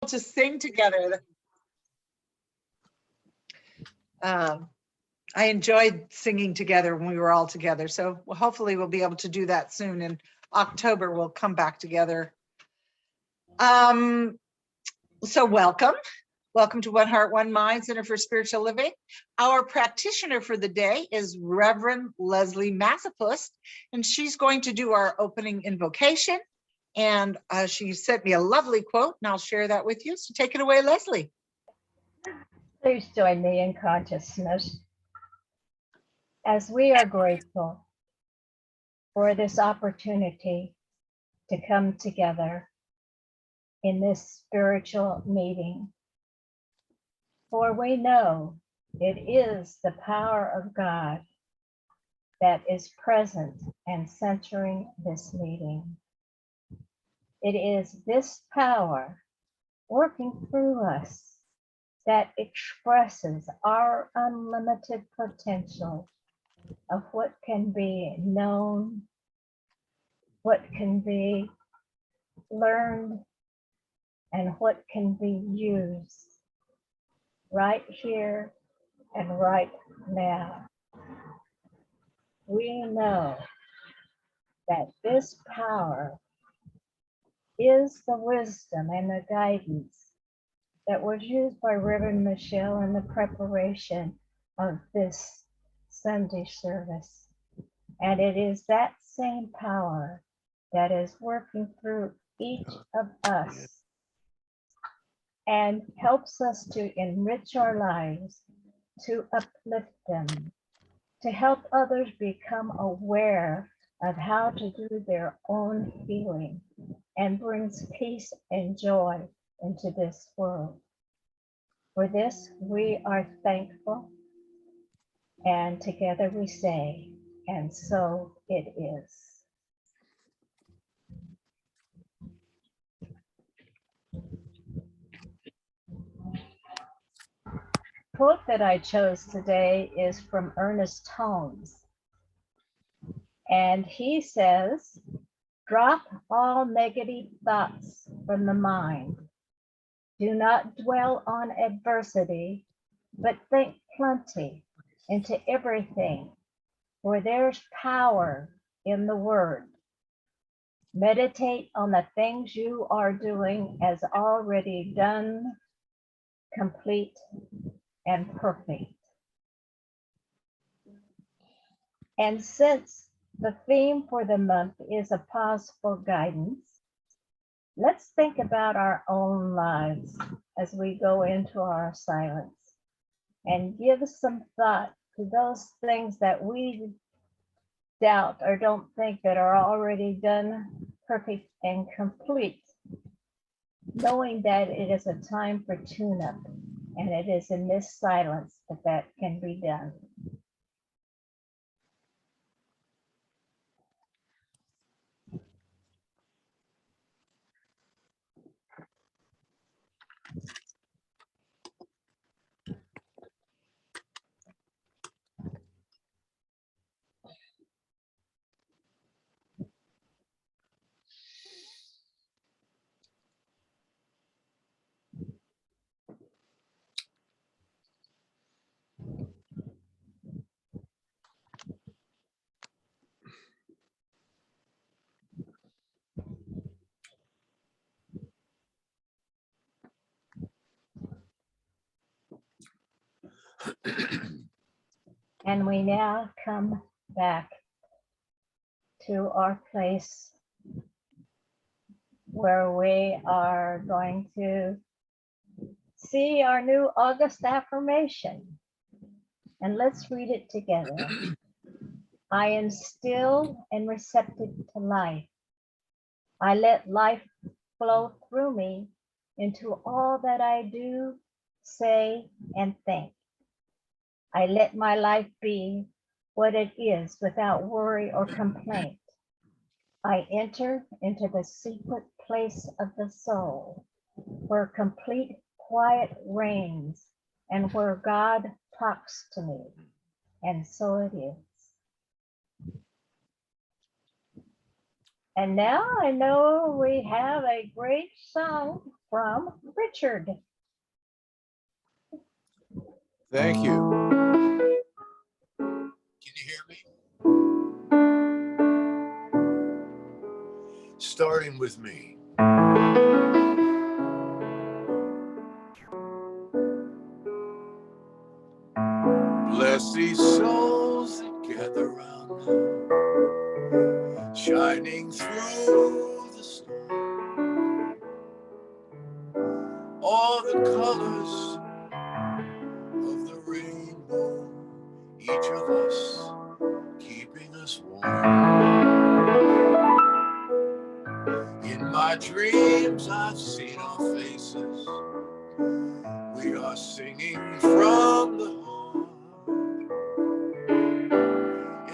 to sing together. I enjoyed singing together when we were all together. So hopefully we'll be able to do that soon. In October, we'll come back together. So welcome. Welcome to One Heart, One Mind Center for Spiritual Living. Our practitioner for the day is Reverend Leslie Massapus, and she's going to do our opening invocation. And she sent me a lovely quote, and I'll share that with you. So take it away, Leslie. Please join me in consciousness as we are grateful for this opportunity to come together in this spiritual meeting. For we know it is the power of God that is present and centering this meeting. It is this power working through us that expresses our unlimited potential of what can be known, what can be learned, and what can be used right here and right now. We know that this power is the wisdom and the guidance that was used by Reverend Michelle in the preparation of this Sunday service. And it is that same power that is working through each of us and helps us to enrich our lives, to uplift them, to help others become aware of how to do their own healing, and brings peace and joy into this world. For this, we are thankful, and together we say, and so it is. Quote that I chose today is from Ernest Holmes. And he says, drop all negative thoughts from the mind. Do not dwell on adversity, but think plenty into everything, for there's power in the word. Meditate on the things you are doing as already done, complete, and perfect. And since the theme for the month is a pause for guidance, let's think about our own lives as we go into our silence and give some thought to those things that we doubt or don't think that are already done, perfect, and complete, knowing that it is a time for tune-up, and it is in this silence that that can be done. And we now come back to our place where we are going to see our new August affirmation. And let's read it together. I am still and receptive to life. I let life flow through me into all that I do, say, and think. I let my life be what it is without worry or complaint. I enter into the secret place of the soul, where complete quiet reigns and where God talks to me. And so it is. And now I know we have a great song from Richard. Thank you. Can you hear me? Starting with me. Bless these souls that gather round now, shining through the storm. All the colors of the rainbow, each of us keeping us warm. In my dreams I've seen our faces. We are singing from the heart.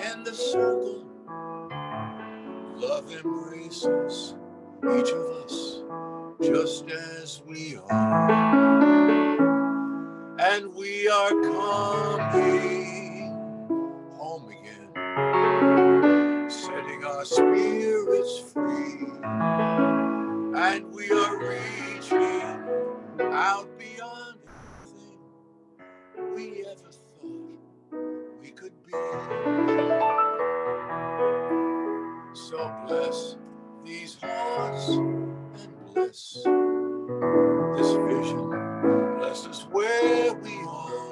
In the circle, love embraces each of us just as we are. And we are coming home again, setting our spirits free. And we are reaching out beyond anything we ever thought we could be. So bless these hearts and bless this vision. Bless us where we are.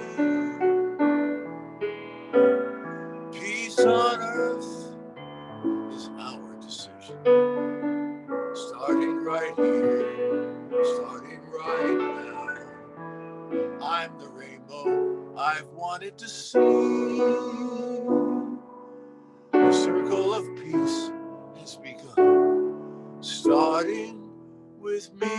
Peace on earth is our decision. Starting right here, starting right now. I'm the rainbow I've wanted to see. The circle of peace has begun, starting with me.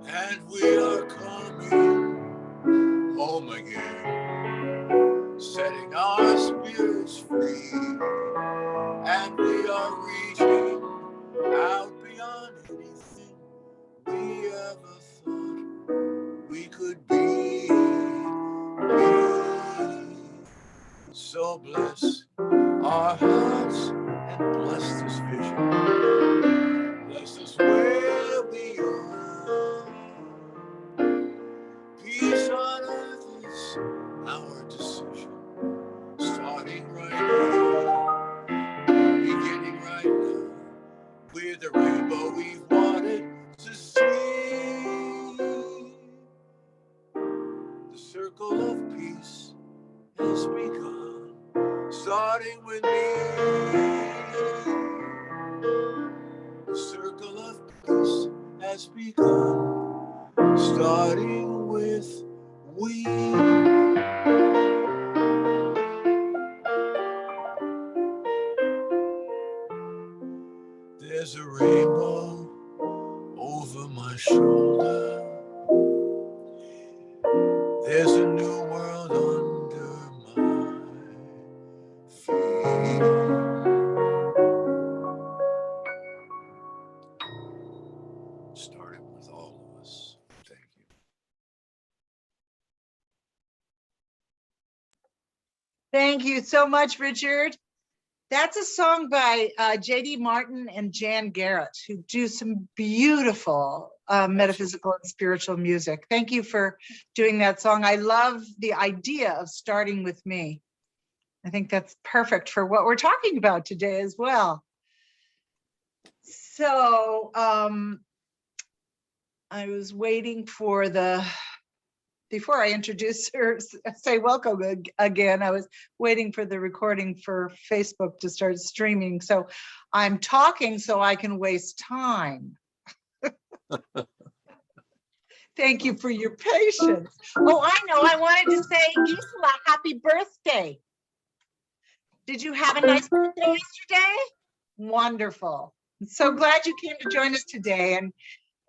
And we are coming home again, setting our spirits free. And we are reaching out beyond anything we ever thought we could be. So bless our hearts and bless this vision. Bless us where we are. Peace on earth is our decision. Starting right here, beginning right now. We're the rainbow we've wanted to see. The circle of peace has begun, starting with me. The circle of peace has begun, starting with we. There's a rainbow over my shoulder. There's a new world under my feet. Starting with all of us. Thank you. Thank you so much, Richard. That's a song by J.D. Martin and Jan Garrett, who do some beautiful metaphysical and spiritual music. Thank you for doing that song. I love the idea of starting with me. I think that's perfect for what we're talking about today as well. So I was waiting for before I introduce her, say welcome again, I was waiting for the recording for Facebook to start streaming. So I'm talking so I can waste time. Thank you for your patience. Oh, I know. I wanted to say, Gisela, happy birthday. Did you have a nice birthday yesterday? Wonderful. So glad you came to join us today,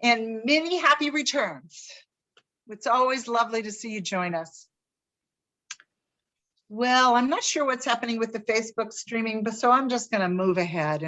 and many happy returns. It's always lovely to see you join us. Well, I'm not sure what's happening with the Facebook streaming, but so I'm just going to move ahead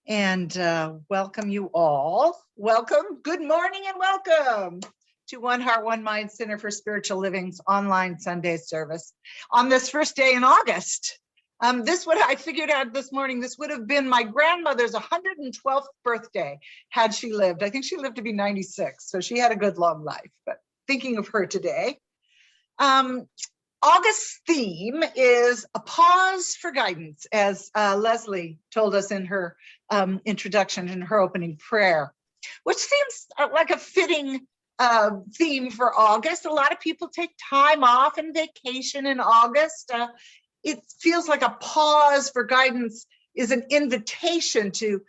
and welcome you all. Welcome, good morning, and welcome to One Heart, One Mind Center for Spiritual Living's online Sunday service on this first day in August. I figured out this morning, this would have been my grandmother's 112th birthday had she lived. I think she lived to be 96, so she had a good long life, but thinking of her today. August's theme is a pause for guidance, as Leslie told us in her introduction, in her opening prayer, which seems like a fitting theme for August. A lot of people take time off and vacation in August. It feels like a pause for guidance is an invitation to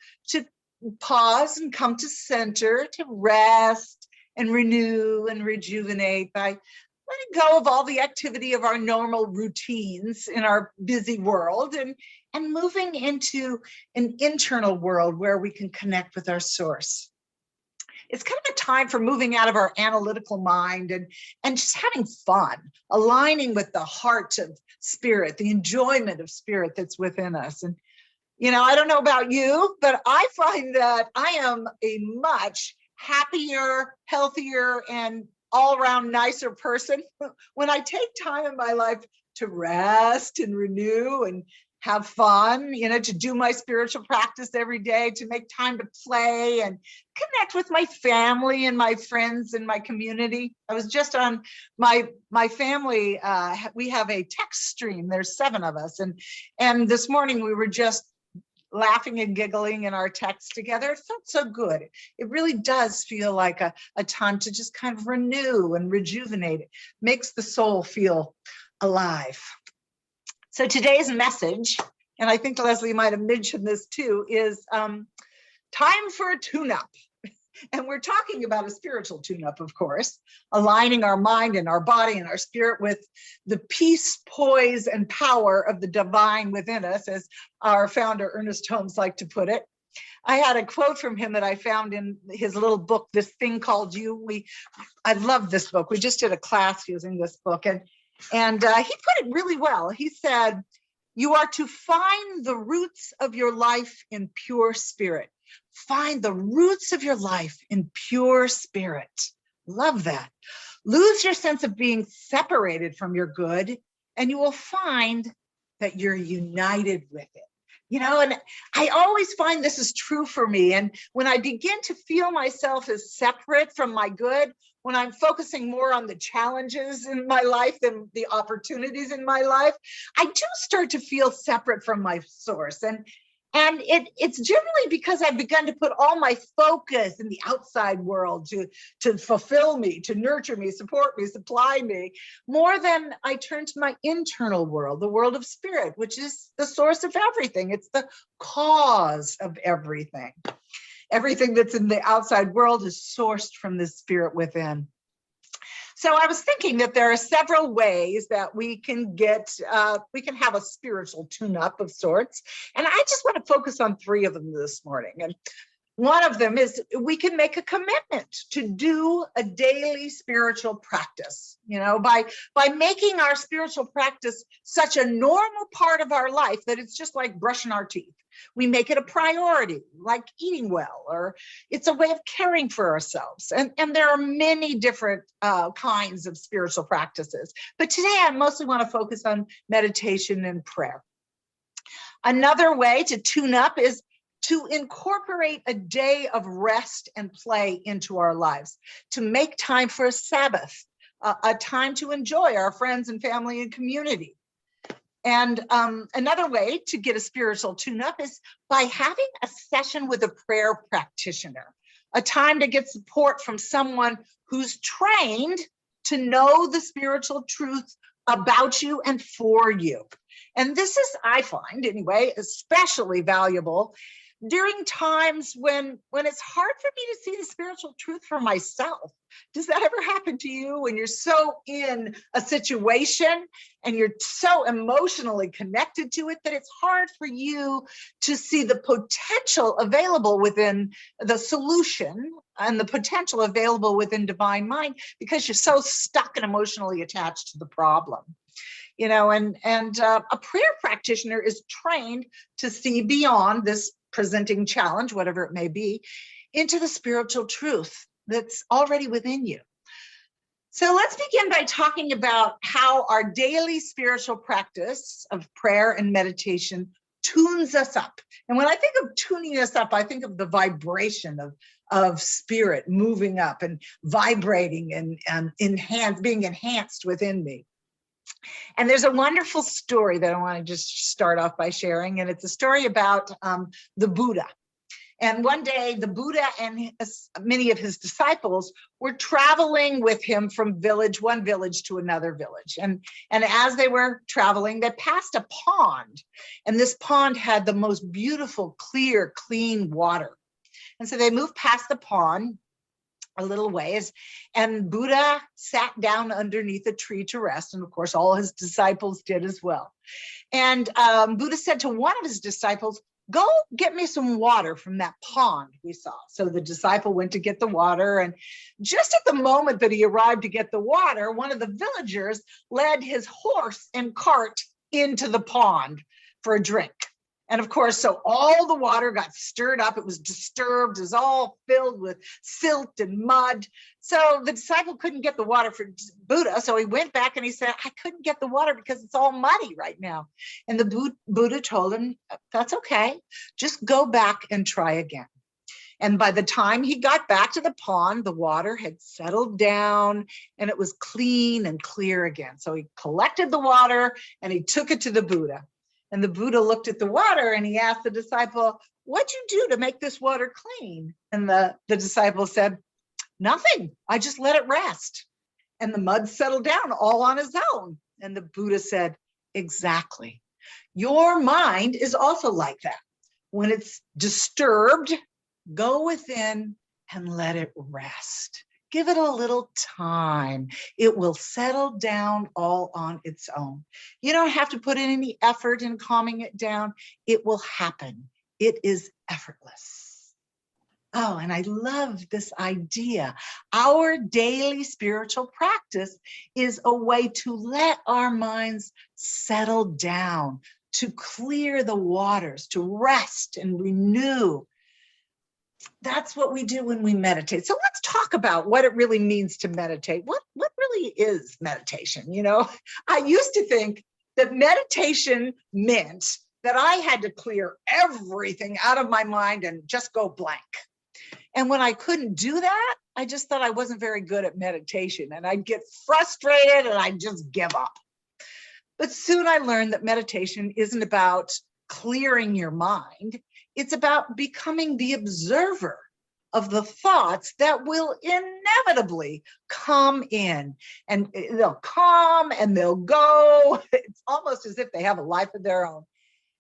pause and come to center, to rest and renew and rejuvenate by letting go of all the activity of our normal routines in our busy world and moving into an internal world where we can connect with our source. It's kind of a time for moving out of our analytical mind and just having fun, aligning with the heart of spirit, the enjoyment of spirit that's within us. And, you know, I don't know about you, but I find that I am a much happier, healthier, and all around nicer person when I take time in my life to rest and renew and have fun, you know, to do my spiritual practice every day, to make time to play and connect with my family and my friends and my community. I was just on my family. We have a text stream. There's 7 of us. And this morning we were just laughing and giggling in our text together. It felt so good. It really does feel like a time to just kind of renew and rejuvenate. It makes the soul feel alive. So today's message, and I think Leslie might have mentioned this too, is time for a tune-up. And we're talking about a spiritual tune-up, of course, aligning our mind and our body and our spirit with the peace, poise, and power of the divine within us, as our founder, Ernest Holmes, liked to put it. I had a quote from him that I found in his little book, This Thing Called You. I love this book. We just did a class using this book, and he put it really well. He said, "You are to find the roots of your life in pure spirit. Find the roots of your life in pure spirit." Love that. Lose your sense of being separated from your good, and you will find that you're united with it. You know, and I always find this is true for me. And when I begin to feel myself as separate from my good, when I'm focusing more on the challenges in my life than the opportunities in my life, I do start to feel separate from my source. And it's generally because I've begun to put all my focus in the outside world to fulfill me, to nurture me, support me, supply me, more than I turn to my internal world, the world of spirit, which is the source of everything. It's the cause of everything. Everything that's in the outside world is sourced from the spirit within. So I was thinking that there are several ways that we can have a spiritual tune-up of sorts. And I just want to focus on 3 of them this morning. And one of them is we can make a commitment to do a daily spiritual practice, you know, by making our spiritual practice such a normal part of our life that it's just like brushing our teeth. We make it a priority, like eating well, or it's a way of caring for ourselves. And there are many different kinds of spiritual practices. But today I mostly want to focus on meditation and prayer. Another way to tune up is to incorporate a day of rest and play into our lives, to make time for a Sabbath, a time to enjoy our friends and family and community. And another way to get a spiritual tune-up is by having a session with a prayer practitioner, a time to get support from someone who's trained to know the spiritual truth about you and for you. And this is, I find anyway, especially valuable during times when it's hard for me to see the spiritual truth for myself. Does that ever happen to you when you're so in a situation and you're so emotionally connected to it that it's hard for you to see the potential available within the solution and the potential available within divine mind because you're so stuck and emotionally attached to the problem? You know, and a prayer practitioner is trained to see beyond this presenting challenge, whatever it may be, into the spiritual truth that's already within you. So let's begin by talking about how our daily spiritual practice of prayer and meditation tunes us up. And when I think of tuning us up, I think of the vibration of spirit moving up and vibrating and being enhanced within me. And there's a wonderful story that I want to just start off by sharing. And it's a story about the Buddha. And one day the Buddha and many of his disciples were traveling with him from one village to another village. And as they were traveling, they passed a pond. And this pond had the most beautiful, clear, clean water. And so they moved past the pond a little ways, and Buddha sat down underneath a tree to rest. And of course, all his disciples did as well. And Buddha said to one of his disciples, "Go get me some water from that pond we saw." So the disciple went to get the water. And just at the moment that he arrived to get the water, one of the villagers led his horse and cart into the pond for a drink. And of course, so all the water got stirred up. It was disturbed. It was all filled with silt and mud. So the disciple couldn't get the water for Buddha. So he went back and he said, "I couldn't get the water because it's all muddy right now." And the Buddha told him, "That's okay. Just go back and try again." And by the time he got back to the pond, the water had settled down and it was clean and clear again. So he collected the water and he took it to the Buddha. And the Buddha looked at the water and he asked the disciple, "What'd you do to make this water clean?" And the disciple said, "Nothing. I just let it rest. And the mud settled down all on its own." And the Buddha said, "Exactly. Your mind is also like that. When it's disturbed, go within and let it rest. Give it a little time. It will settle down all on its own. You don't have to put in any effort in calming it down. It will happen. It is effortless." Oh, and I love this idea. Our daily spiritual practice is a way to let our minds settle down, to clear the waters, to rest and renew. That's what we do when we meditate. So let's talk about what it really means to meditate. What really is meditation? You know, I used to think that meditation meant that I had to clear everything out of my mind and just go blank. And when I couldn't do that, I just thought I wasn't very good at meditation and I'd get frustrated and I'd just give up. But soon I learned that meditation isn't about clearing your mind. It's about becoming the observer of the thoughts that will inevitably come in, and they'll come and they'll go. It's almost as if they have a life of their own.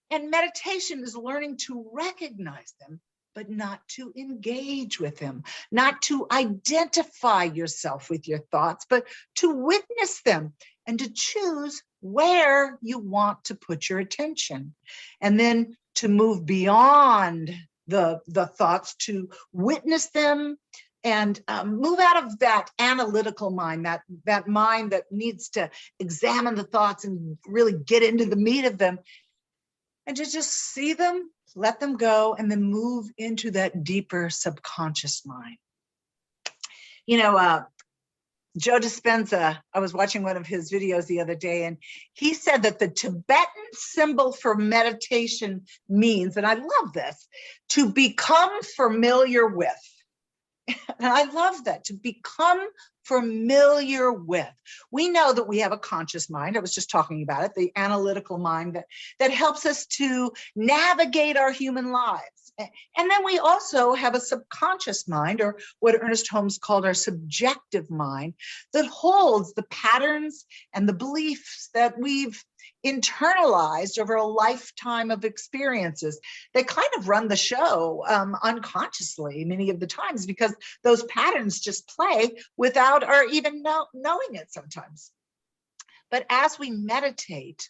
And meditation is learning to recognize them, but not to engage with them, not to identify yourself with your thoughts, but to witness them and to choose where you want to put your attention. And then to move beyond the thoughts, to witness them and move out of that analytical mind, that mind that needs to examine the thoughts and really get into the meat of them, and to just see them, let them go, and then move into that deeper subconscious mind. You know, Joe Dispenza, I was watching one of his videos the other day, and he said that the Tibetan symbol for meditation means, and I love this, to become familiar with. And I love that, to become familiar with. We know that we have a conscious mind. I was just talking about it, the analytical mind that helps us to navigate our human lives. And then we also have a subconscious mind, or what Ernest Holmes called our subjective mind, that holds the patterns and the beliefs that we've internalized over a lifetime of experiences. They kind of run the show unconsciously many of the times, because those patterns just play without our even knowing it sometimes. But as we meditate,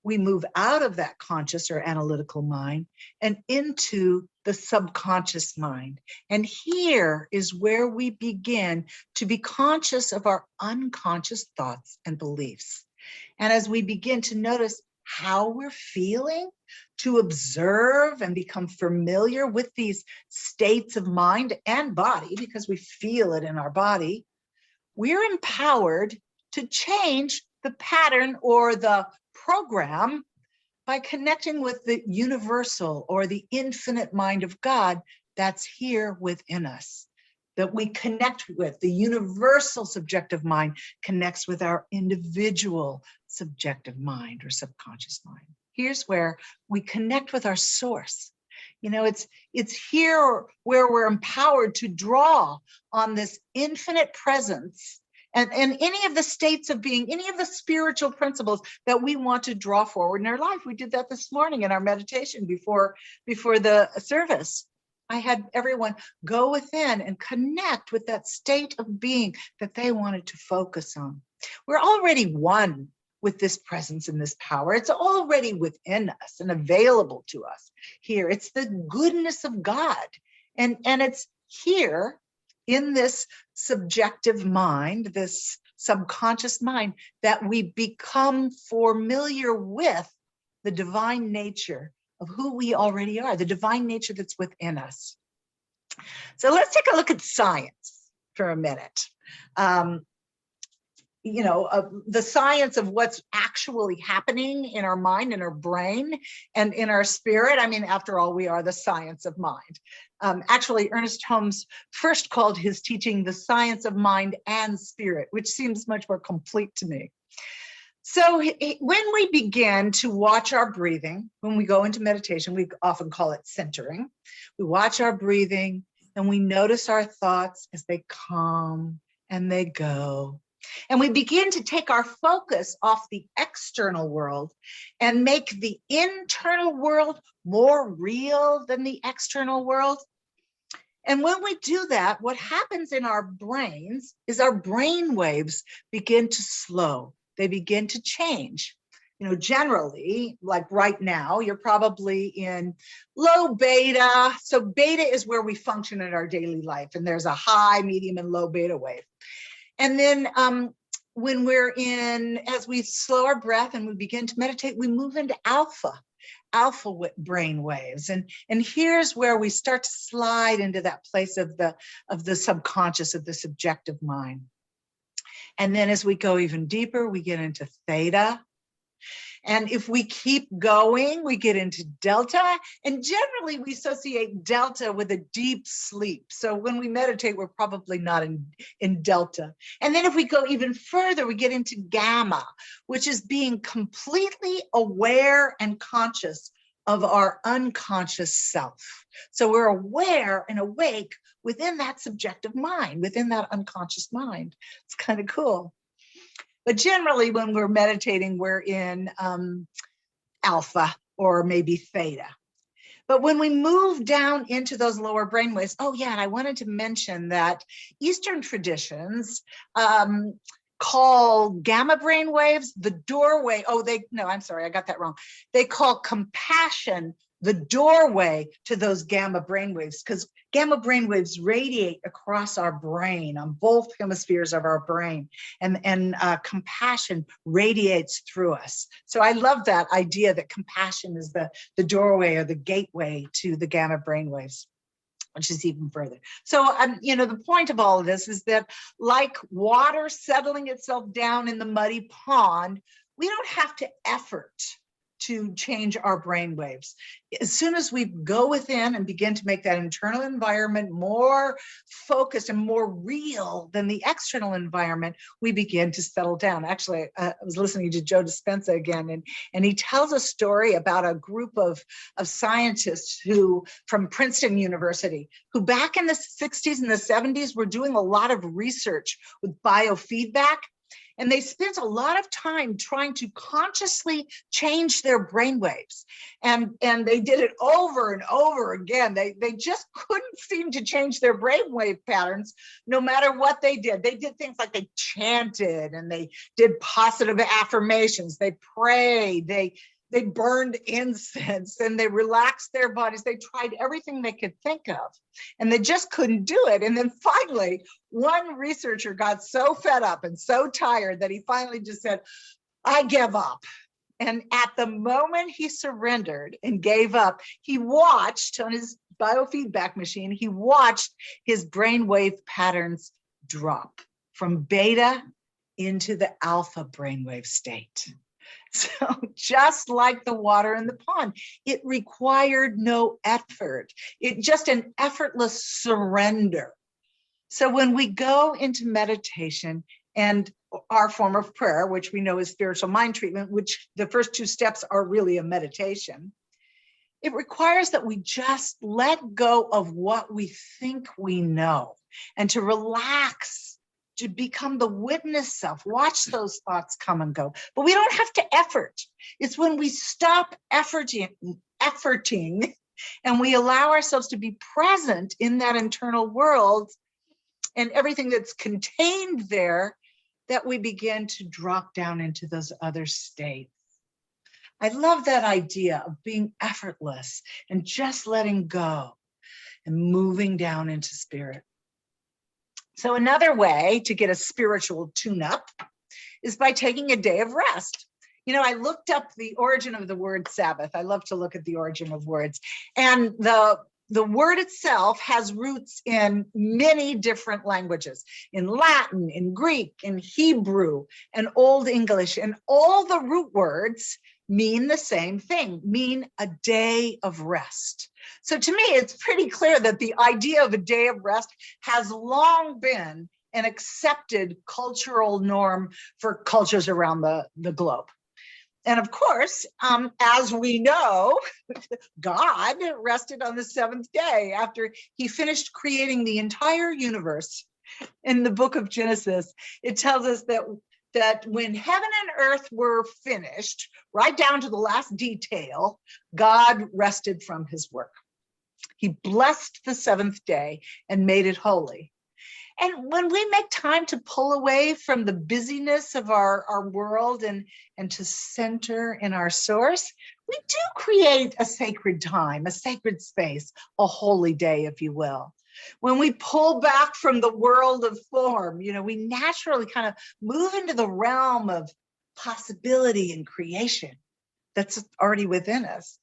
we move out of that conscious or analytical mind and into the subconscious mind. And here is where we begin to be conscious of our unconscious thoughts and beliefs. And as we begin to notice how we're feeling, to observe and become familiar with these states of mind and body, because we feel it in our body, we're empowered to change the pattern or the program by connecting with the universal or the infinite mind of God that's here within us, that we connect with. The universal subjective mind connects with our individual subjective mind or subconscious mind. Here's where we connect with our source. You know, it's here where we're empowered to draw on this infinite presence and any of the states of being, any of the spiritual principles that we want to draw forward in our life. We did that this morning in our meditation before the service. I had everyone go within and connect with that state of being that they wanted to focus on. We're already one with this presence and this power. It's already within us and available to us here. It's the goodness of God. And it's here in this subjective mind, this subconscious mind, that we become familiar with the divine nature of who we already are, the divine nature that's within us. So let's take a look at science for a minute. The science of what's actually happening in our mind, in our brain, and in our spirit. I mean, after all, we are the science of mind. Actually, Ernest Holmes first called his teaching the science of mind and spirit, which seems much more complete to me. So when we begin to watch our breathing, when we go into meditation, we often call it centering. We watch our breathing and we notice our thoughts as they come and they go. And we begin to take our focus off the external world and make the internal world more real than the external world. And when we do that, what happens in our brains is our brain waves begin to slow. They begin to change. You know, generally, like right now, you're probably in low beta. So beta is where we function in our daily life. And there's a high, medium, and low beta wave. And then when we're as we slow our breath and we begin to meditate, we move into alpha brain waves. And here's where we start to slide into that place of the subconscious, of the subjective mind. And then as we go even deeper, we get into theta. And if we keep going, we get into delta. And generally, we associate delta with a deep sleep. So when we meditate, we're probably not in delta. And then if we go even further, we get into gamma, which is being completely aware and conscious of our unconscious self. So we're aware and awake within that subjective mind, within that unconscious mind. It's kind of cool. But generally, when we're meditating, we're in alpha or maybe theta. But when we move down into those lower brainwaves, oh yeah, and I wanted to mention that Eastern traditions call gamma brainwaves the doorway. I'm sorry, I got that wrong. They call compassion the doorway to those gamma brainwaves, because gamma brainwaves radiate across our brain on both hemispheres of our brain, and compassion radiates through us. So I love that idea that compassion is the doorway or the gateway to the gamma brainwaves, which is even further. So, the point of all of this is that, like water settling itself down in the muddy pond, we don't have to effort to change our brain waves. As soon as we go within and begin to make that internal environment more focused and more real than the external environment, we begin to settle down. Actually, I was listening to Joe Dispenza again, and he tells a story about a group of scientists who, from Princeton University, who back in the 60s and the 70s were doing a lot of research with biofeedback. And they spent a lot of time trying to consciously change their brainwaves. And they did it over and over again. They just couldn't seem to change their brainwave patterns no matter what they did. They did things like they chanted and they did positive affirmations. They prayed, they burned incense, and they relaxed their bodies. They tried everything they could think of, and they just couldn't do it. And then finally, one researcher got so fed up and so tired that he finally just said, I give up. And at the moment he surrendered and gave up, he watched on his biofeedback machine, he watched his brainwave patterns drop from beta into the alpha brainwave state. So just like the water in the pond, it required no effort. It just an effortless surrender. So when we go into meditation and our form of prayer, which we know is spiritual mind treatment, which the first two steps are really a meditation, it requires that we just let go of what we think we know and to relax, to become the witness self, watch those thoughts come and go. But we don't have to effort. It's when we stop efforting and we allow ourselves to be present in that internal world and everything that's contained there, that we begin to drop down into those other states. I love that idea of being effortless and just letting go and moving down into spirit. So another way to get a spiritual tune-up is by taking a day of rest. You know, I looked up the origin of the word Sabbath. I love to look at the origin of words. And the word itself has roots in many different languages, in Latin, in Greek, in Hebrew, and Old English. And all the root words mean the same thing, mean a day of rest. So to me, it's pretty clear that the idea of a day of rest has long been an accepted cultural norm for cultures around the globe. And of course, as we know, God rested on the seventh day after he finished creating the entire universe. In the book of Genesis, it tells us that when heaven and earth were finished, right down to the last detail, God rested from his work. He blessed the seventh day and made it holy. And when we make time to pull away from the busyness of our world and to center in our source, we do create a sacred time, a sacred space, a holy day, if you will. When we pull back from the world of form, you know, we naturally kind of move into the realm of possibility and creation that's already within us.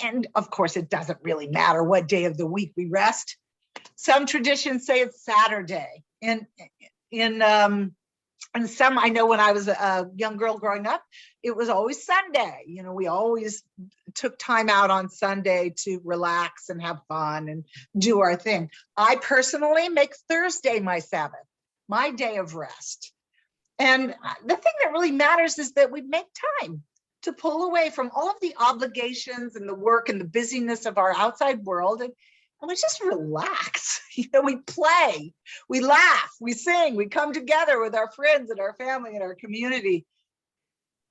And of course, it doesn't really matter what day of the week we rest. Some traditions say it's Saturday. And some, I know when I was a young girl growing up, it was always Sunday. You know, we always took time out on Sunday to relax and have fun and do our thing. I personally make Thursday my Sabbath, my day of rest. And the thing that really matters is that we make time to pull away from all of the obligations and the work and the busyness of our outside world, and we just relax. You know, we play, we laugh, we sing, we come together with our friends and our family and our community.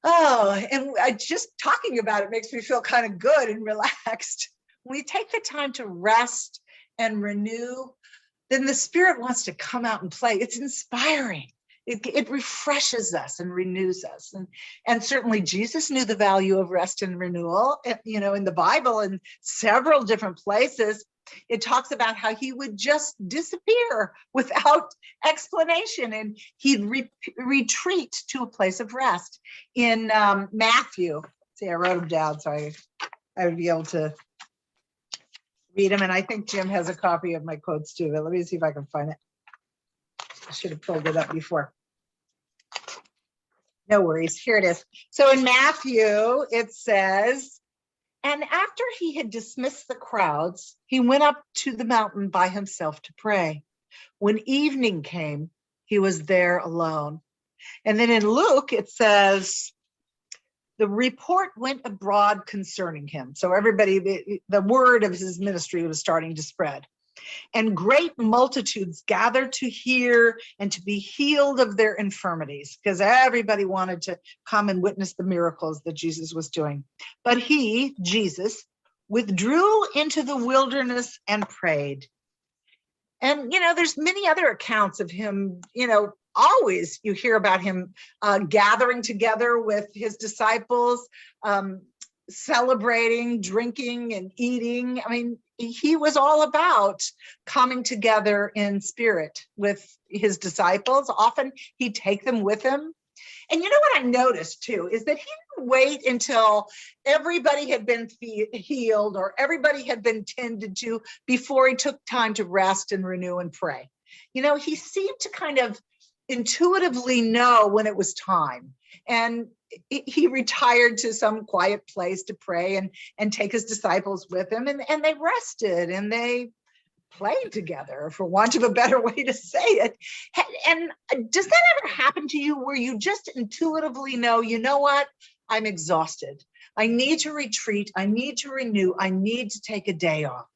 Oh, and just talking about it makes me feel kind of good and relaxed. When we take the time to rest and renew, then the spirit wants to come out and play. It's inspiring. It refreshes us and renews us. And certainly Jesus knew the value of rest and renewal. You know, in the Bible, in several different places, it talks about how he would just disappear without explanation, and he'd retreat to a place of rest. In Matthew, see, I wrote them down so I would be able to read them. And I think Jim has a copy of my quotes too, but let me see if I can find it. I should have pulled it up before. No worries. Here it is. So in Matthew, it says, and after he had dismissed the crowds, he went up to the mountain by himself to pray. When evening came, he was there alone. And then in Luke, it says, the report went abroad concerning him. So everybody, the word of his ministry was starting to spread. And great multitudes gathered to hear and to be healed of their infirmities, because everybody wanted to come and witness the miracles that Jesus was doing. But he, Jesus, withdrew into the wilderness and prayed. And, there's many other accounts of him, always you hear about him gathering together with his disciples, celebrating, drinking, and eating. I mean, he was all about coming together in spirit with his disciples. Often he'd take them with him. And what I noticed too is that he didn't wait until everybody had been healed or everybody had been tended to before he took time to rest and renew and pray. He seemed to kind of intuitively know when it was time. And he retired to some quiet place to pray and take his disciples with him. And they rested and they played together, for want of a better way to say it. And does that ever happen to you where you just intuitively know, what? I'm exhausted. I need to retreat. I need to renew. I need to take a day off.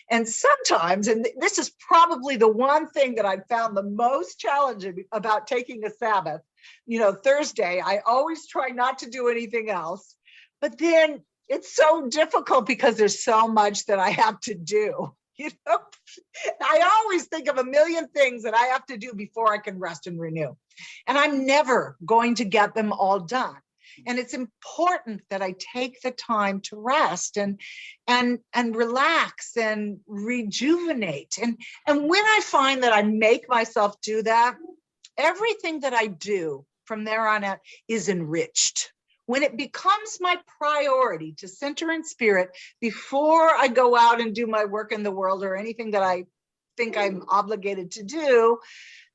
And sometimes, and this is probably the one thing that I've found the most challenging about taking a Sabbath, Thursday, I always try not to do anything else, but then it's so difficult because there's so much that I have to do. I always think of a million things that I have to do before I can rest and renew. And I'm never going to get them all done. And it's important that I take the time to rest and relax and rejuvenate. And when I find that I make myself do that, everything that I do from there on out is enriched. When it becomes my priority to center in spirit before I go out and do my work in the world or anything that I think I'm obligated to do,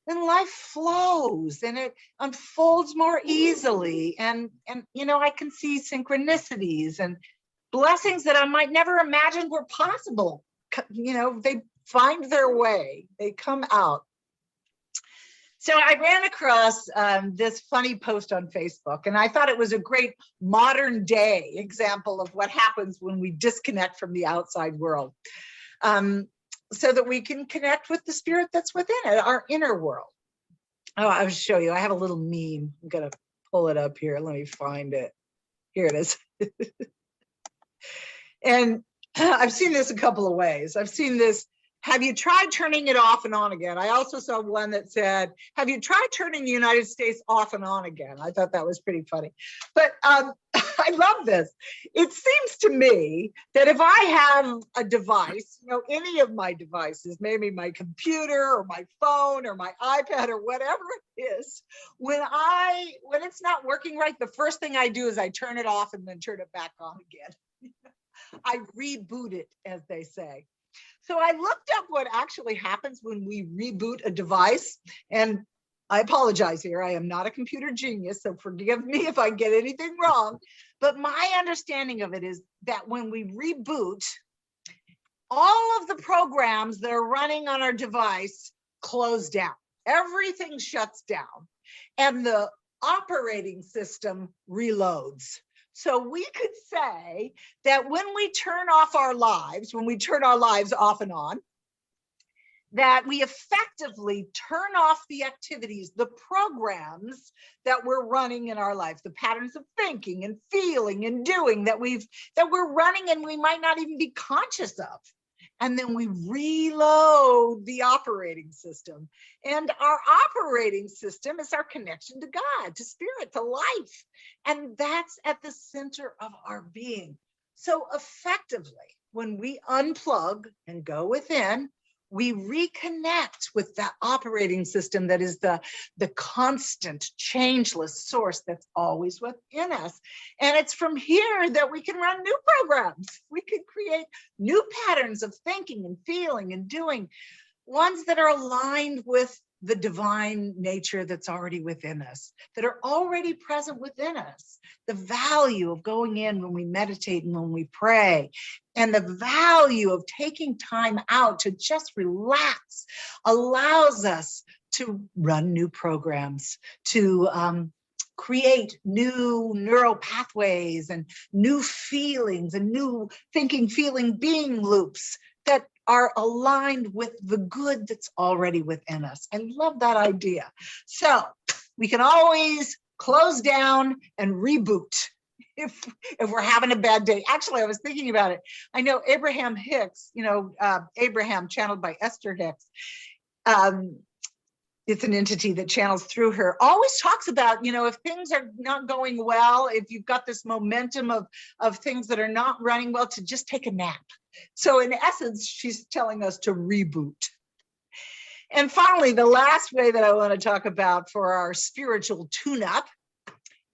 then life flows and it unfolds more easily. And I can see synchronicities and blessings that I might never imagine were possible. They find their way, they come out. So I ran across this funny post on Facebook, and I thought it was a great modern day example of what happens when we disconnect from the outside world, so that we can connect with the spirit that's within it, our inner world. Oh, I'll show you. I have a little meme. I'm going to pull it up here. Let me find it. Here it is. And I've seen this a couple of ways. I've seen this. Have you tried turning it off and on again? I also saw one that said, have you tried turning the United States off and on again? I thought that was pretty funny. But I love this. It seems to me that if I have a device, any of my devices, maybe my computer or my phone or my iPad or whatever it is, when it's not working right, the first thing I do is I turn it off and then turn it back on again. I reboot it, as they say. So I looked up what actually happens when we reboot a device, and I apologize here. I am not a computer genius, so forgive me if I get anything wrong. But my understanding of it is that when we reboot, all of the programs that are running on our device close down. Everything shuts down, and the operating system reloads. So we could say that when we turn off our lives, when we turn our lives off and on, that we effectively turn off the activities, the programs that we're running in our life, the patterns of thinking and feeling and doing that we're running and we might not even be conscious of. And then we reload the operating system. And our operating system is our connection to God, to spirit, to life. And that's at the center of our being. So effectively, when we unplug and go within, we reconnect with that operating system that is the constant, changeless source that's always within us. And it's from here that we can run new programs. We can create new patterns of thinking and feeling and doing, ones that are aligned with the divine nature that's already within us, that are already present within us. The value of going in when we meditate and when we pray, and the value of taking time out to just relax allows us to run new programs, to create new neural pathways and new feelings and new thinking, feeling, being loops that are aligned with the good that's already within us. I love that idea. So we can always close down and reboot if we're having a bad day. Actually, I was thinking about it. I know Abraham Hicks, Abraham channeled by Esther Hicks, it's an entity that channels through her, always talks about, if things are not going well, if you've got this momentum of things that are not running well, to just take a nap. So in essence, she's telling us to reboot. And finally, the last way that I want to talk about for our spiritual tune-up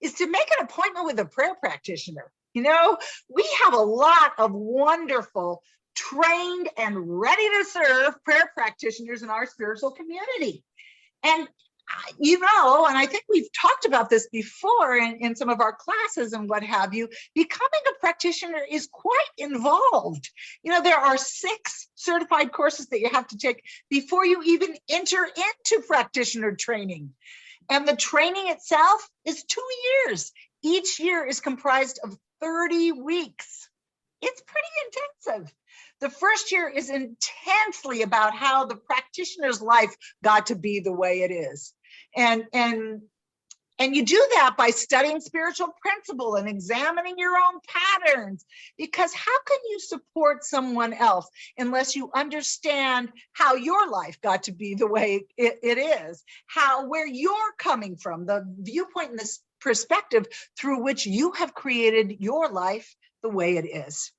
is to make an appointment with a prayer practitioner. We have a lot of wonderful, trained and ready to serve prayer practitioners in our spiritual community. And, and I think we've talked about this before in some of our classes and what have you, becoming a practitioner is quite involved. There are 6 certified courses that you have to take before you even enter into practitioner training. And the training itself is 2 years. Each year is comprised of 30 weeks. It's pretty intensive. The first year is intensely about how the practitioner's life got to be the way it is. And you do that by studying spiritual principle and examining your own patterns, because how can you support someone else unless you understand how your life got to be the way it is, where you're coming from, the viewpoint and this perspective through which you have created your life the way it is.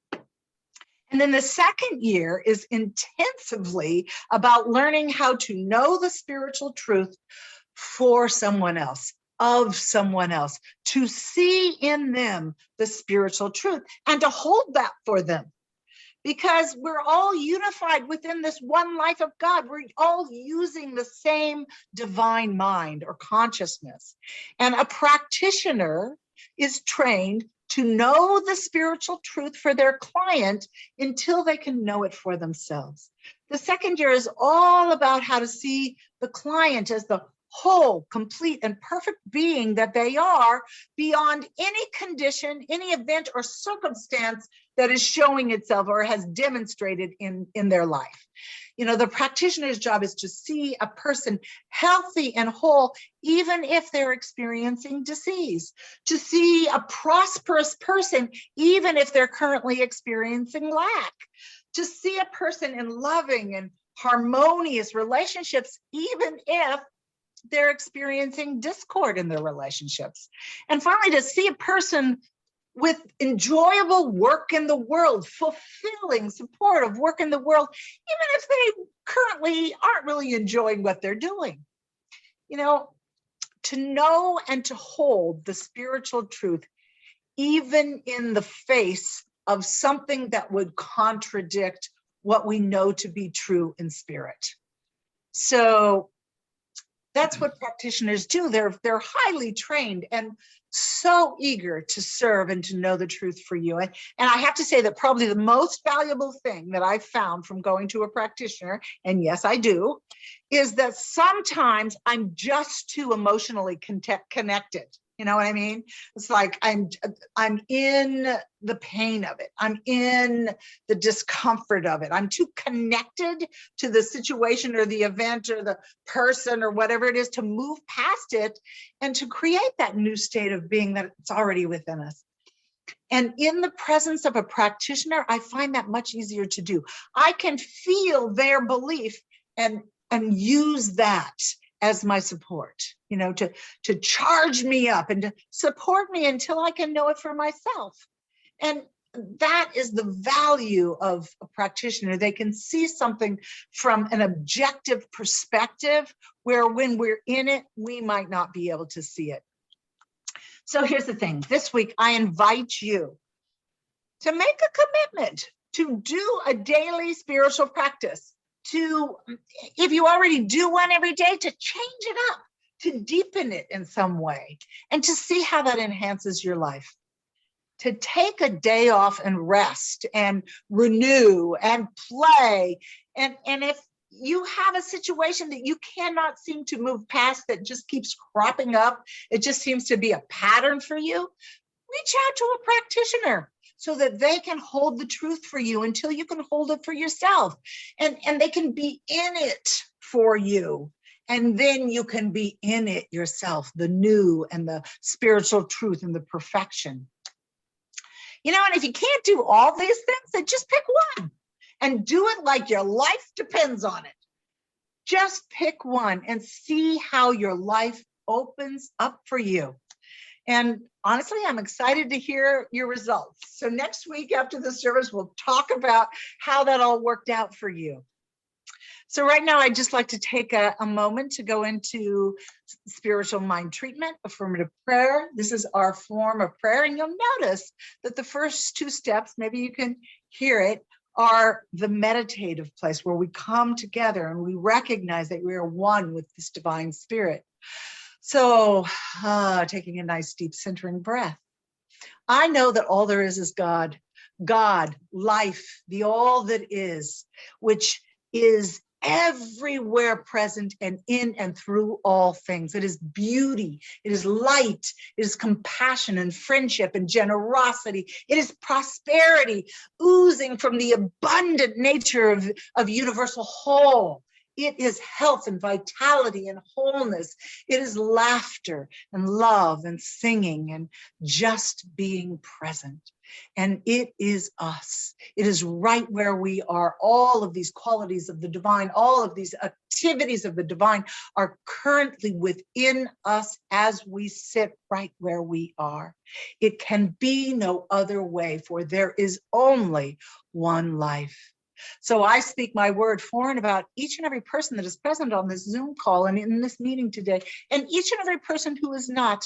And then the second year is intensively about learning how to know the spiritual truth for someone else, of someone else, to see in them the spiritual truth and to hold that for them. Because we're all unified within this one life of God. We're all using the same divine mind or consciousness. And a practitioner is trained to know the spiritual truth for their client until they can know it for themselves. The second year is all about how to see the client as the whole, complete, and perfect being that they are, beyond any condition, any event or circumstance that is showing itself or has demonstrated in their life. The practitioner's job is to see a person healthy and whole, even if they're experiencing disease, to see a prosperous person, even if they're currently experiencing lack, to see a person in loving and harmonious relationships, even if they're experiencing discord in their relationships. And finally, to see a person with enjoyable work in the world, fulfilling, supportive work in the world, even if they currently aren't really enjoying what they're doing. To know and to hold the spiritual truth, even in the face of something that would contradict what we know to be true in spirit. So that's what practitioners do. They're highly trained and so eager to serve and to know the truth for you. And I have to say that probably the most valuable thing that I've found from going to a practitioner, and yes, I do, is that sometimes I'm just too emotionally connected. You know what I mean? It's like I'm in the pain of it. I'm in the discomfort of it. I'm too connected to the situation or the event or the person or whatever it is to move past it and to create that new state of being that's already within us. And in the presence of a practitioner, I find that much easier to do. I can feel their belief and use that as my support, to charge me up and to support me until I can know it for myself. And that is the value of a practitioner. They can see something from an objective perspective, where when we're in it, we might not be able to see it. So here's the thing. This week, I invite you to make a commitment to do a daily spiritual practice, to, if you already do one every day, to change it up, to deepen it in some way, and to see how that enhances your life. To take a day off and rest and renew and play. And if you have a situation that you cannot seem to move past, that just keeps cropping up, it just seems to be a pattern for you, reach out to a practitioner so that they can hold the truth for you until you can hold it for yourself. And they can be in it for you. And then you can be in it yourself, the new and the spiritual truth and the perfection. You know, and if you can't do all these things, then just pick one and do it like your life depends on it. Just pick one and see how your life opens up for you. And honestly, I'm excited to hear your results. So next week after the service, we'll talk about how that all worked out for you. So right now, I'd just like to take a moment to go into spiritual mind treatment, affirmative prayer. This is our form of prayer. And you'll notice that the first two steps, maybe you can hear it, are the meditative place where we come together and we recognize that we are one with this divine spirit. So taking a nice deep centering breath. I know that all there is God, life, the all that is, which is everywhere present and in and through all things. It is beauty, it is light, it is compassion and friendship and generosity. It is prosperity oozing from the abundant nature of universal whole. It is health and vitality and wholeness. It is laughter and love and singing and just being present. And it is us. It is right where we are. All of these qualities of the divine, all of these activities of the divine are currently within us as we sit right where we are. It can be no other way, for there is only one life. So I speak my word for and about each and every person that is present on this Zoom call and in this meeting today, and each and every person who is not.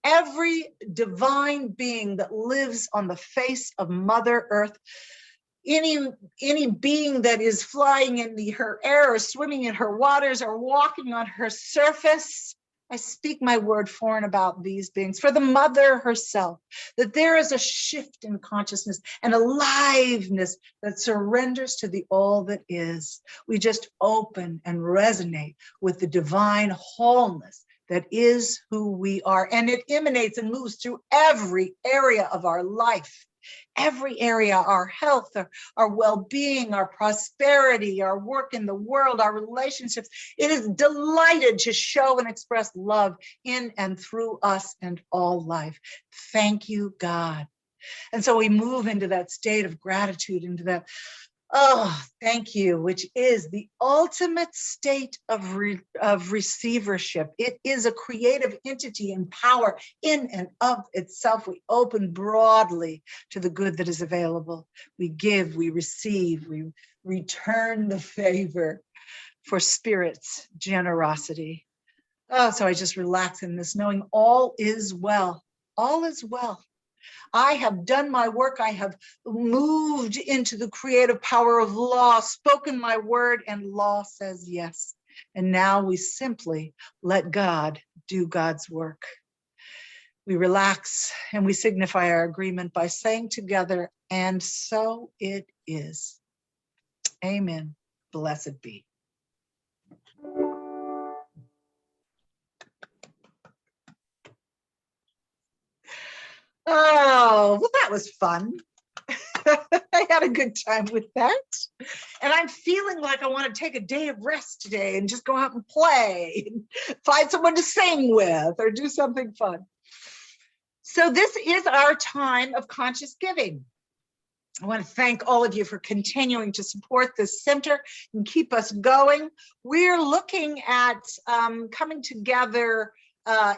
Every divine being that lives on the face of Mother Earth, any being that is flying in her air or swimming in her waters or walking on her surface, I speak my word for and about these beings, for the mother herself, that there is a shift in consciousness and aliveness that surrenders to the all that is. We just open and resonate with the divine wholeness that is who we are. And it emanates and moves through every area of our life. Every area, our health, our well-being, our prosperity, our work in the world, our relationships. It is delighted to show and express love in and through us and all life. Thank you, God. And so we move into that state of gratitude, into that, oh, thank you, which is the ultimate state of receivership. It is a creative entity and power in and of itself. We open broadly to the good that is available. We give, we receive, we return the favor for Spirit's generosity. Oh, so I just relax in this, knowing all is well. All is well. I have done my work. I have moved into the creative power of law, spoken my word, and law says yes. And now we simply let God do God's work. We relax and we signify our agreement by saying together, and so it is. Amen. Blessed be. Oh, well, that was fun. I had a good time with that. And I'm feeling like I want to take a day of rest today and just go out and play and find someone to sing with or do something fun. So this is our time of conscious giving. I want to thank all of you for continuing to support this center and keep us going. We're looking at coming together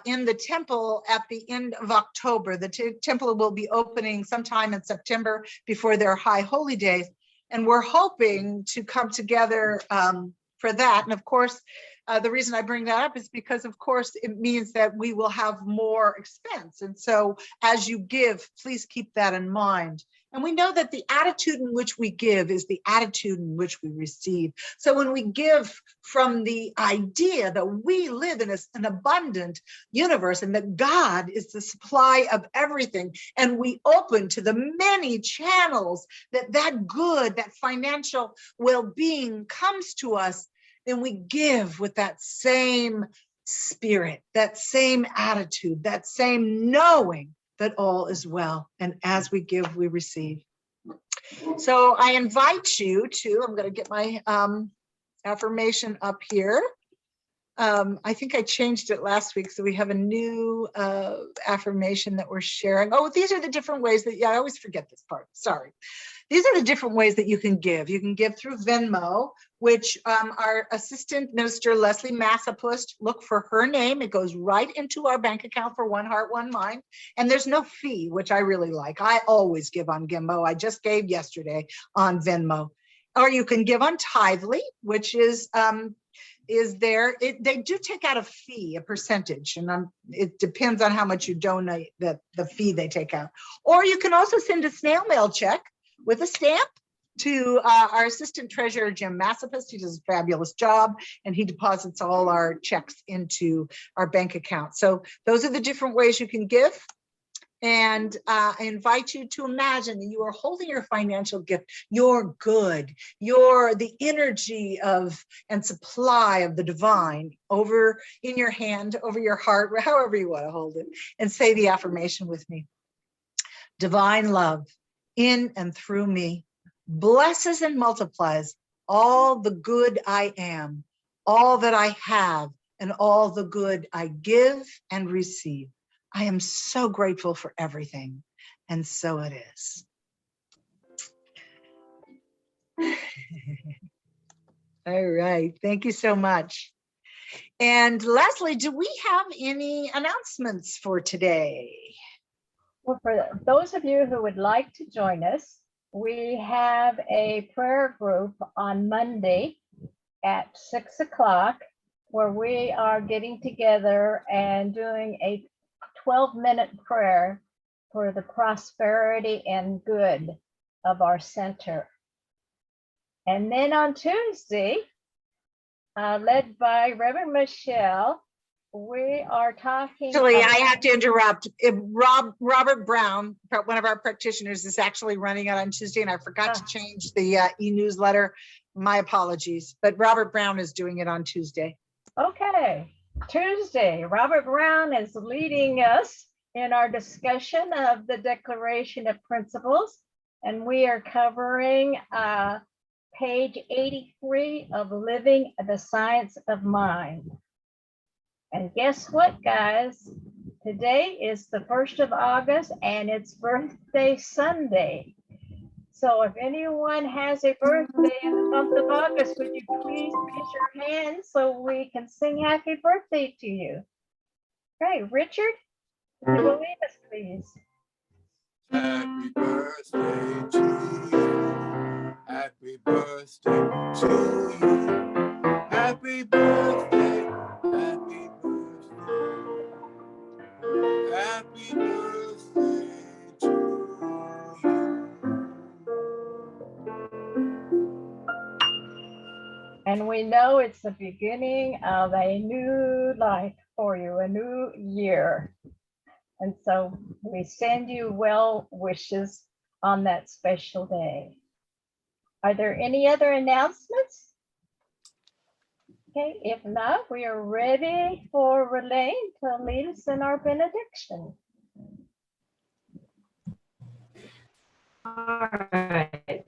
in the temple at the end of October. The temple will be opening sometime in September before their high holy days. And we're hoping to come together for that. And of course, The reason I bring that up is because, of course, it means that we will have more expense. And so as you give, please keep that in mind. And we know that the attitude in which we give is the attitude in which we receive. So when we give from the idea that we live in an abundant universe and that God is the supply of everything, and we open to the many channels that good, that financial well-being comes to us, then we give with that same spirit, that same attitude, that same knowing that all is well. And as we give, we receive. So I invite you to, I'm going to get my affirmation up here. I think I changed it last week, so we have a new affirmation that we're sharing. Oh, these are the different ways that, I always forget this part, sorry. These are the different ways that you can give. You can give through Venmo, which our assistant minister, Leslie Massapust, look for her name. It goes right into our bank account for One Heart, One Mind. And there's no fee, which I really like. I always give on Venmo. I just gave yesterday on Venmo. Or you can give on Tithely, which is there. They do take out a fee, a percentage, and it depends on how much you donate, the fee they take out. Or you can also send a snail mail check with a stamp to our assistant treasurer, Jim Massapust. He does a fabulous job, and he deposits all our checks into our bank account. So those are the different ways you can give. And I invite you to imagine that you are holding your financial gift, your good, the energy of and supply of the divine over in your hand, over your heart, however you want to hold it, and say the affirmation with me. Divine love in and through me blesses and multiplies all the good I am, all that I have, and all the good I give and receive. I am so grateful for everything, and so it is. All right, thank you so much. And Leslie, do we have any announcements for today? Well, for those of you who would like to join us, we have a prayer group on Monday at 6 o'clock where we are getting together and doing a 12-minute prayer for the prosperity and good of our center. And then on Tuesday, led by Reverend Michelle, we are talking. Actually, I have to interrupt. Robert Brown, one of our practitioners, is actually running it on Tuesday, and I forgot to change the e-newsletter. My apologies, but Robert Brown is doing it on Tuesday. Okay, Tuesday, Robert Brown is leading us in our discussion of the Declaration of Principles, and we are covering page 83 of Living the Science of Mind. And guess what, guys? Today is the 1st of August and it's birthday Sunday. So if anyone has a birthday in the month of August, would you please raise your hand so we can sing happy birthday to you? Right, Richard, would you believe us, please? Happy birthday to you. Happy birthday to you. Happy birthday. Happy birthday. Happy birthday to you. And we know it's the beginning of a new life for you, a new year. And so we send you well wishes on that special day. Are there any other announcements? Okay, if not, we are ready for Relaine to lead us in our benediction. All right,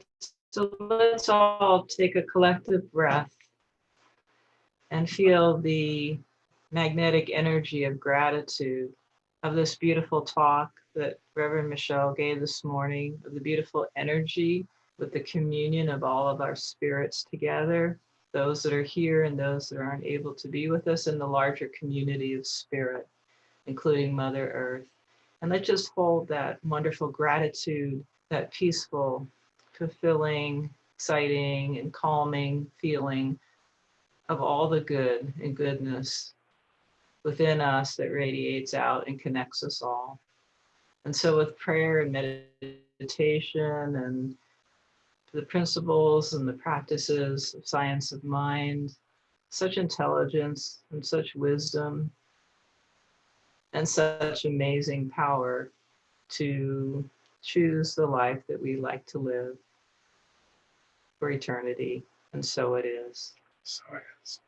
so let's all take a collective breath and feel the magnetic energy of gratitude of this beautiful talk that Reverend Michelle gave this morning, of the beautiful energy with the communion of all of our spirits together, those that are here and those that aren't able to be with us in the larger community of spirit, including Mother Earth. And let's just hold that wonderful gratitude, that peaceful, fulfilling, exciting, and calming feeling of all the good and goodness within us that radiates out and connects us all. And so with prayer and meditation and the principles and the practices of science of mind, such intelligence and such wisdom and such amazing power to choose the life that we like to live for eternity. And so it is. So it is.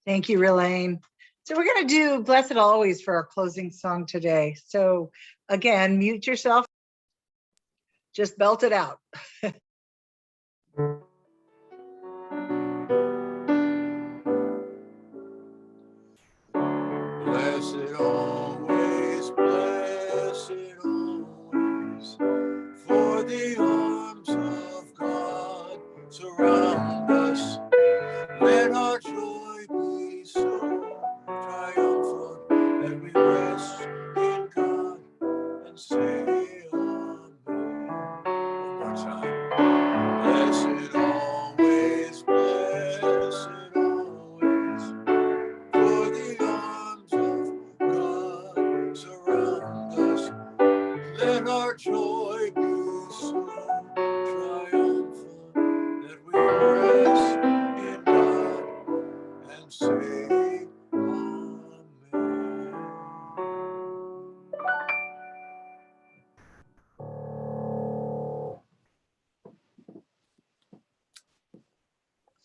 Thank you, Relaine. So we're going to do Blessed Always for our closing song today. So again, mute yourself. Just belt it out. Blessed always, for the arms of God surround us. Let our joy be so triumphant that we rest in God and say Amen. One more time. Blessed always, for the arms of God surround us. Let our joy be so triumphant that we rest in God and say Amen.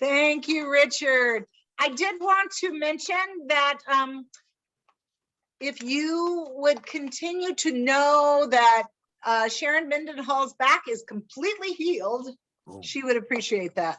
Thank you, Richard. I did want to mention that if you would continue to know that Sharon Mendenhall's back is completely healed, she would appreciate that.